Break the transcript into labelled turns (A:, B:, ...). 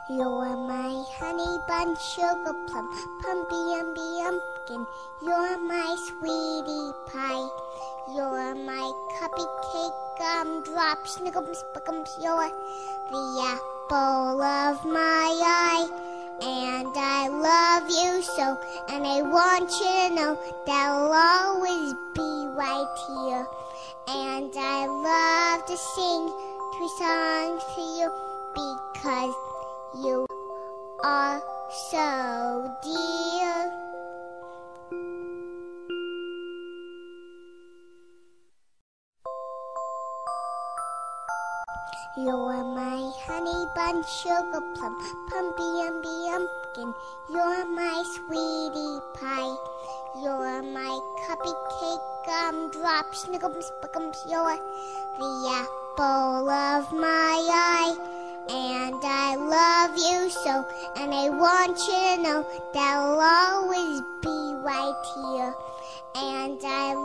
A: You're my honey bun, sugar plum, pumpkin. You're my sweetie pie. You're my cupcake, gumdrop, snickums, spickums. You're the apple of my eye. And I love you so, and I want you to know that I'll always be right here. And I love to sing 2 songs to you because you are so dear. You're my honey bun, sugar plum, pumpkin. You're my sweetie pie. You're my cupcake, gumdrop, snickums, spickums. You're the apple of my eye. And I love you so, and I want you to know that I'll always be right here. And I